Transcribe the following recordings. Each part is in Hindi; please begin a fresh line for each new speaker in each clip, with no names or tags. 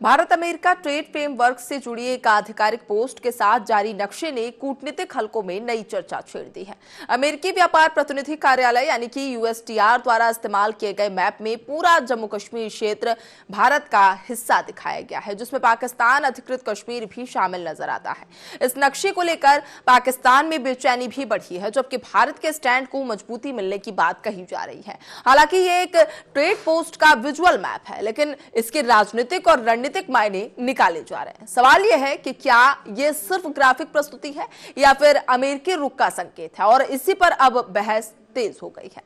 भारत अमेरिका ट्रेड फ्रेमवर्क से जुड़ी एक आधिकारिक पोस्ट के साथ जारी नक्शे ने कूटनीतिक हलकों में नई चर्चा छेड़ दी है। अमेरिकी व्यापार प्रतिनिधि कार्यालय यानी कि यूएसटीआर द्वारा इस्तेमाल किए गए मैप में पूरा जम्मू कश्मीर क्षेत्र भारत का हिस्सा दिखाया गया है, जिसमें पाकिस्तान अधिकृत कश्मीर भी शामिल नजर आता है। इस नक्शे को लेकर पाकिस्तान में बेचैनी भी बढ़ी है, जबकि भारत के स्टैंड को मजबूती मिलने की बात कही जा रही है। हालांकि ये एक ट्रेड पोस्ट का विजुअल मैप है, लेकिन इसके राजनीतिक और रणनीतिक मायने निकाले जा रहे हैं। सवाल यह है कि क्या यह सिर्फ ग्राफिक प्रस्तुति है या फिर अमेरिकी रुख का संकेत है, और इसी पर अब बहस तेज हो गई है।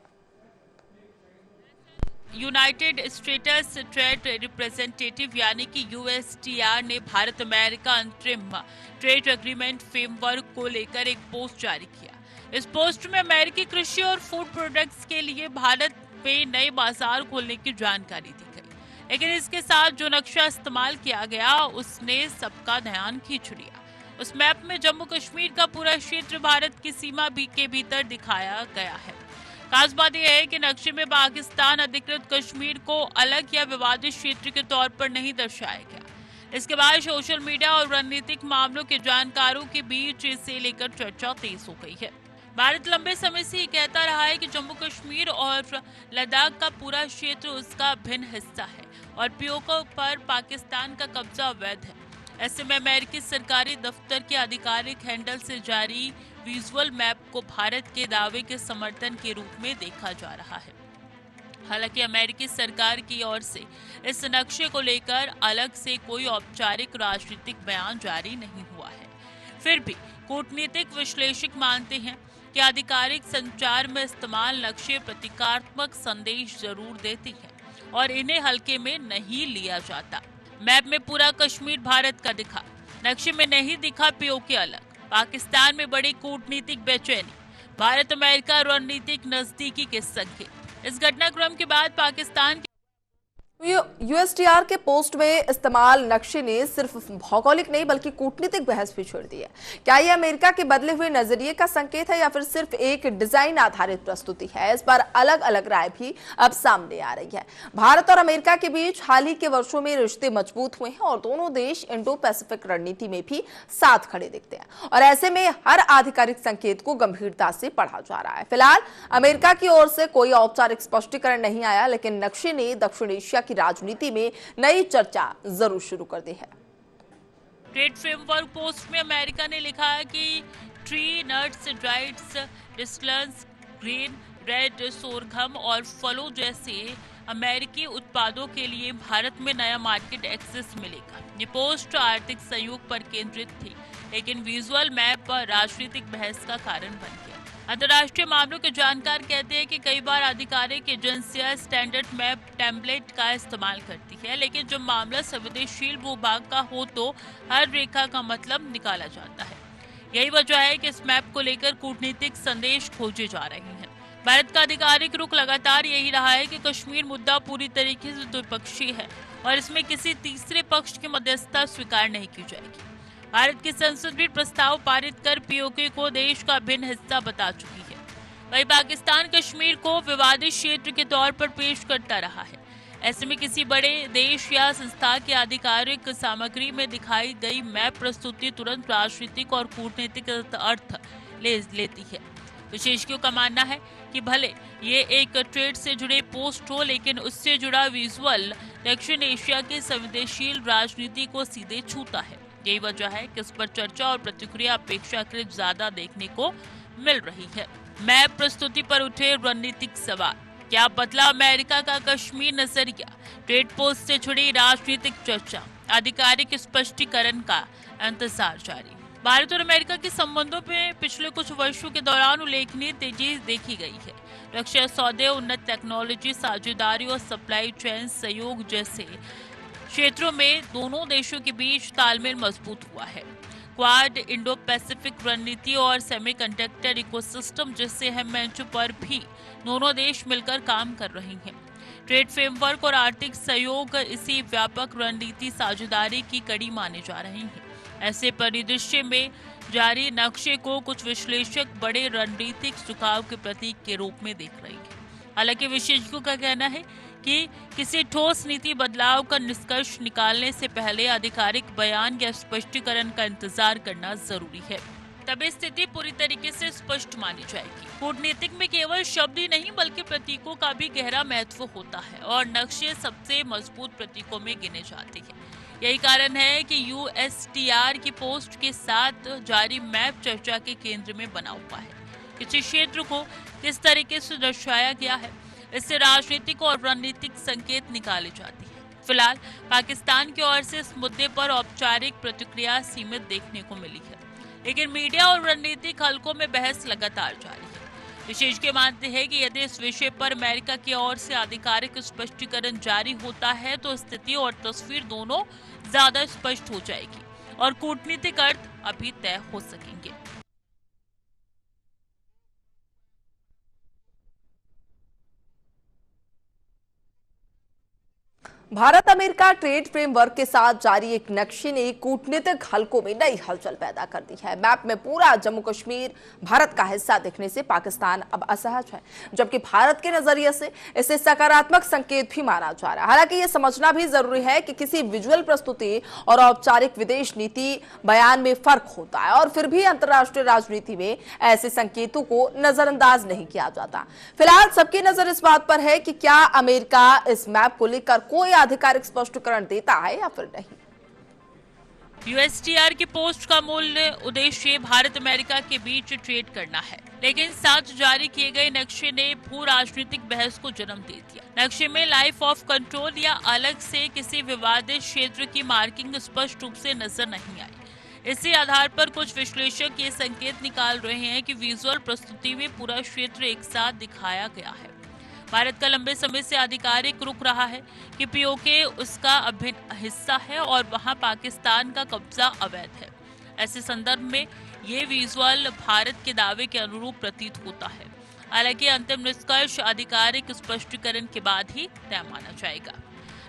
यूनाइटेड स्टेट्स ट्रेड रिप्रेजेंटेटिव यानी कि यूएसटीआर ने भारत अमेरिका अंतरिम ट्रेड एग्रीमेंट फ्रेमवर्क को लेकर एक पोस्ट जारी किया। इस पोस्ट में अमेरिकी कृषि और फूड प्रोडक्ट्स के लिए भारत में नए बाजार खोलने की जानकारी दी गई, लेकिन इसके साथ जो नक्शा इस्तेमाल किया गया उसने सबका ध्यान खींच लिया। उस मैप में जम्मू कश्मीर का पूरा क्षेत्र भारत की सीमा के भीतर दिखाया गया है। खास बात यह है कि नक्शे में पाकिस्तान अधिकृत कश्मीर को अलग या विवादित क्षेत्र के तौर पर नहीं दर्शाया गया। इसके बाद सोशल मीडिया और रणनीतिक मामलों के जानकारों के बीच इसे लेकर चर्चा तेज हो गई है। भारत लंबे समय से ये कहता रहा है कि जम्मू कश्मीर और लद्दाख का पूरा क्षेत्र उसका भिन्न हिस्सा है और पीओके पर पाकिस्तान का कब्जा अवैध है। ऐसे में अमेरिकी सरकारी दफ्तर के आधिकारिक हैंडल से जारी विजुअल मैप को भारत के दावे के समर्थन के रूप में देखा जा रहा है। हालांकि अमेरिकी सरकार की ओर से इस नक्शे को लेकर अलग से कोई औपचारिक राजनीतिक बयान जारी नहीं हुआ है। फिर भी कूटनीतिक विश्लेषक मानते हैं कि आधिकारिक संचार में इस्तेमाल नक्शे प्रतीकात्मक संदेश जरूर देती है और इन्हें हल्के में नहीं लिया जाता। मैप में पूरा कश्मीर भारत का दिखा, नक्शे में नहीं दिखा पीओके अलग। पाकिस्तान में बड़ी कूटनीतिक बेचैनी, भारत अमेरिका रणनीतिक नजदीकी के संकेत। इस घटनाक्रम के बाद पाकिस्तान
यूएसटीआर के पोस्ट में इस्तेमाल नक्शे ने सिर्फ भौगोलिक नहीं बल्कि कूटनीतिक बहस भी छेड़ दी है। क्या यह अमेरिका के बदले हुए नजरिए का संकेत है या फिर सिर्फ एक डिजाइन आधारित प्रस्तुति है? इस पर अलग अलग राय भी अब सामने आ रही है। भारत और अमेरिका के बीच हाल ही के वर्षों में रिश्ते मजबूत हुए हैं और दोनों देश इंडो पैसिफिक रणनीति में भी साथ खड़े दिखते हैं, और ऐसे में हर आधिकारिक संकेत को गंभीरता से पढ़ा जा रहा है। फिलहाल अमेरिका की ओर से कोई औपचारिक स्पष्टीकरण नहीं आया, लेकिन नक्शे ने दक्षिण एशिया की राजनीति में नई चर्चा जरूर शुरू कर दी है।
ट्रेड फ्रेमवर्क पोस्ट में अमेरिका ने लिखा है कि tree, nuts, dried, distils, grain, red sorghum और फलों जैसे अमेरिकी उत्पादों के लिए भारत में नया मार्केट एक्सेस मिलेगा। ये पोस्ट आर्थिक सहयोग पर केंद्रित थी, लेकिन विजुअल मैप पर राजनीतिक बहस का कारण बन गया। अंतर्राष्ट्रीय मामलों के जानकार कहते हैं कि कई बार आधिकारिक एजेंसियां स्टैंडर्ड मैप टेम्पलेट का इस्तेमाल करती है, लेकिन जब मामला संवेदनशील भूभाग का हो तो हर रेखा का मतलब निकाला जाता है। यही वजह है कि इस मैप को लेकर कूटनीतिक संदेश खोजे जा रहे हैं। भारत का आधिकारिक रुख लगातार यही रहा है कि कश्मीर मुद्दा पूरी तरीके से द्विपक्षीय है और इसमें किसी तीसरे पक्ष की मध्यस्थता स्वीकार नहीं की जाएगी। भारत की संसद भी प्रस्ताव पारित कर पीओके को देश का भिन्न हिस्सा बता चुकी है। वहीं पाकिस्तान कश्मीर को विवादित क्षेत्र के तौर पर पेश करता रहा है। ऐसे में किसी बड़े देश या संस्था की आधिकारिक सामग्री में दिखाई गई मैप प्रस्तुति तुरंत राजनीतिक और कूटनीतिक अर्थ लेती है। विशेषज्ञों का मानना है कि भले ये एक ट्रेड से जुड़े पोस्ट हो, लेकिन उससे जुड़ा विजुअल दक्षिण एशिया की संवेदनशील राजनीति को सीधे छूता है। यही वजह है कि इस पर चर्चा और प्रतिक्रिया अपेक्षाकृत ज्यादा देखने को मिल रही है। मैप प्रस्तुति पर उठे रणनीतिक सवाल, क्या बदला अमेरिका का कश्मीर नजरिया? ट्रेड पोस्ट से जुड़ी राजनीतिक चर्चा, आधिकारिक स्पष्टीकरण का इंतजार जारी। भारत और अमेरिका के संबंधों में पिछले कुछ वर्षों के दौरान उल्लेखनीय तेजी देखी गई है। रक्षा सौदे, उन्नत टेक्नोलॉजी, साझेदारी और सप्लाई चेन सहयोग जैसे क्षेत्रों में दोनों देशों के बीच तालमेल मजबूत हुआ है। क्वाड, इंडो पैसिफिक रणनीति और सेमीकंडक्टर इकोसिस्टम जैसे अहम मंचों पर भी दोनों देश मिलकर काम कर रहे हैं। ट्रेड फ्रेमवर्क और आर्थिक सहयोग इसी व्यापक रणनीति साझेदारी की कड़ी माने जा रहे हैं। ऐसे परिदृश्य में जारी नक्शे को कुछ विश्लेषक बड़े रणनीतिक झुकाव के प्रतीक के रूप में देख रहे हैं। हालांकि विशेषज्ञों का कहना है कि किसी ठोस नीति बदलाव का निष्कर्ष निकालने से पहले आधिकारिक बयान या स्पष्टीकरण का इंतजार करना जरूरी है। तभी स्थिति पूरी तरीके से स्पष्ट मानी जाएगी। कूटनीतिक में केवल शब्द ही नहीं बल्कि प्रतीकों का भी गहरा महत्व होता है और नक्शे सबसे मजबूत प्रतीकों में गिने जाते हैं। यही कारण है कि USTR की पोस्ट के साथ जारी मैप चर्चा के केंद्र में बना हुआ है। किसी क्षेत्र को किस तरीके से दर्शाया गया है, इससे राजनीतिक और रणनीतिक संकेत निकाले जाते हैं। फिलहाल पाकिस्तान की ओर से इस मुद्दे पर औपचारिक प्रतिक्रिया सीमित देखने को मिली है, लेकिन मीडिया और रणनीतिक हलकों में बहस लगातार जारी है। विशेषज्ञ मानते हैं कि यदि इस विषय पर अमेरिका की ओर से आधिकारिक स्पष्टीकरण जारी होता है तो स्थिति और तस्वीर दोनों ज्यादा स्पष्ट हो जाएगी और कूटनीतिक अर्थ अभी तय हो सकेंगे।
भारत अमेरिका ट्रेड फ्रेमवर्क के साथ जारी एक नक्शे ने कूटनीतिक हलकों में नई हलचल पैदा कर दी है। मैप में पूरा जम्मू कश्मीर भारत का हिस्सा दिखने से पाकिस्तान अब असहज है, जबकि भारत के नजरिए से इसे सकारात्मक संकेत भी माना जा रहा है। हालांकि यह समझना भी जरूरी है कि किसी विजुअल प्रस्तुति और औपचारिक विदेश नीति बयान में फर्क होता है और फिर भी अंतर्राष्ट्रीय राजनीति में ऐसे संकेतों को नजरअंदाज नहीं किया जाता। फिलहाल सबकी नजर इस बात पर है कि क्या अमेरिका इस मैप को लेकर कोई आधिकारिक स्पष्टीकरण देता है या फिर नहीं।
USTR की पोस्ट का मूल उद्देश्य भारत अमेरिका के बीच ट्रेड करना है, लेकिन साथ जारी किए गए नक्शे ने भू राजनीतिक बहस को जन्म दे दिया। नक्शे में लाइफ ऑफ कंट्रोल या अलग से किसी विवादित क्षेत्र की मार्किंग स्पष्ट रूप से नजर नहीं आई। इसी आधार पर कुछ विश्लेषक ये संकेत निकाल रहे हैं कि विजुअल प्रस्तुति में पूरा क्षेत्र एक साथ दिखाया गया है। भारत का लंबे समय से आधिकारिक रुख रहा है कि POK उसका अभिन्न हिस्सा है और वहां पाकिस्तान का कब्जा अवैध है। ऐसे संदर्भ में ये विजुअल भारत के दावे के अनुरूप प्रतीत होता है। हालांकि अंतिम निष्कर्ष आधिकारिक स्पष्टीकरण के बाद ही तय माना जाएगा।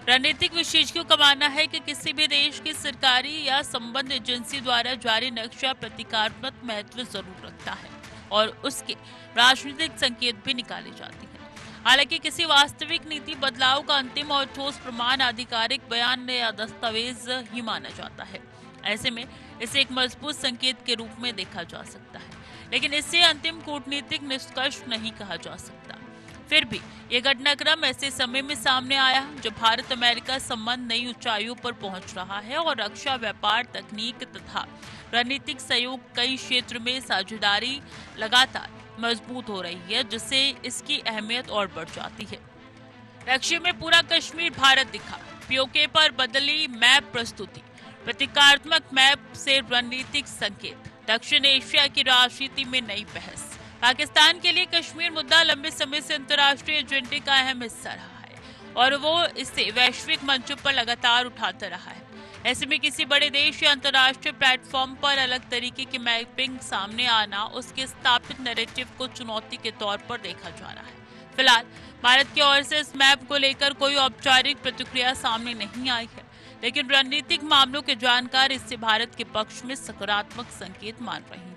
रणनीतिक विशेषज्ञों का मानना है कि किसी भी देश की सरकारी या संबद्ध एजेंसी द्वारा जारी नक्शा प्रतीकात्मक महत्व जरूर रखता है और उसके राजनीतिक संकेत भी निकाले जाते हैं। हालांकि किसी वास्तविक नीति बदलाव का अंतिम और ठोस प्रमाण आधिकारिक बयान या दस्तावेज ही माना जाता है। ऐसे में इसे एक मजबूत संकेत के रूप में देखा जा सकता है, लेकिन इसे अंतिम कूटनीतिक निष्कर्ष नहीं कहा जा सकता। फिर भी ये घटनाक्रम ऐसे समय में सामने आया जब भारत अमेरिका संबंध नई ऊंचाइयों पर पहुंच रहा है और रक्षा, व्यापार, तकनीक तथा रणनीतिक सहयोग कई क्षेत्र में साझेदारी लगातार मजबूत हो रही है, जिससे इसकी अहमियत और बढ़ जाती है। नक्शे में पूरा कश्मीर भारत दिखा, POK पर बदली मैप प्रस्तुति, प्रतीकात्मक मैप से रणनीतिक संकेत, दक्षिण एशिया की राजनीति में नई बहस। पाकिस्तान के लिए कश्मीर मुद्दा लंबे समय से अंतर्राष्ट्रीय एजेंडे का अहम हिस्सा रहा है और वो इसे वैश्विक मंचों पर लगातार उठाता रहा है। ऐसे में किसी बड़े देश या अंतर्राष्ट्रीय प्लेटफॉर्म पर अलग तरीके की मैपिंग सामने आना उसके स्थापित नैरेटिव को चुनौती के तौर पर देखा जा रहा है। फिलहाल भारत की ओर से इस मैप को लेकर कोई औपचारिक प्रतिक्रिया सामने नहीं आई है, लेकिन रणनीतिक मामलों के जानकार इससे भारत के पक्ष में सकारात्मक संकेत मान रहे हैं।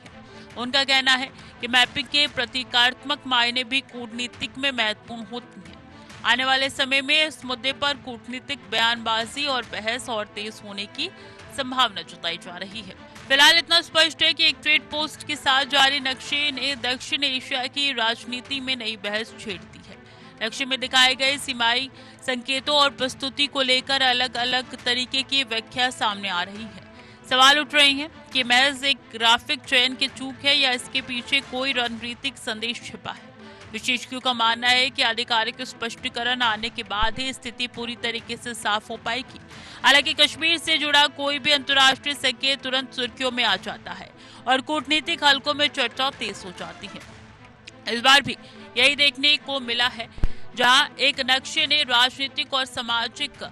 उनका कहना है कि मैपिंग के प्रतीकात्मक मायने भी कूटनीतिक में महत्वपूर्ण होती है। आने वाले समय में इस मुद्दे पर कूटनीतिक बयानबाजी और बहस और तेज होने की संभावना जताई जा रही है। फिलहाल इतना स्पष्ट है कि एक ट्रेड पोस्ट के साथ जारी नक्शे ने दक्षिण एशिया की राजनीति में नई बहस छेड़ दी है। नक्शे में दिखाए गए सीमाई संकेतों और प्रस्तुति को लेकर अलग अलग तरीके की व्याख्या सामने आ रही है। सवाल उठ रहे हैं कि महज एक ग्राफिक चयन की चूक है या इसके पीछे कोई रणनीतिक संदेश छिपा है। विशेषज्ञों का मानना है कि आधिकारिक स्पष्टीकरण आने के बाद ही स्थिति पूरी तरीके से साफ हो पाएगी। हालांकि कश्मीर से जुड़ा कोई भी अंतर्राष्ट्रीय संकेत तुरंत सुर्खियों में आ जाता है और कूटनीतिक हलकों में चर्चा तेज हो जाती है। इस बार भी यही देखने को मिला है, जहां एक नक्शे ने राजनीतिक और सामाजिक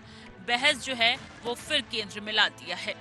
बहस जो है वो फिर केंद्र में ला दिया है।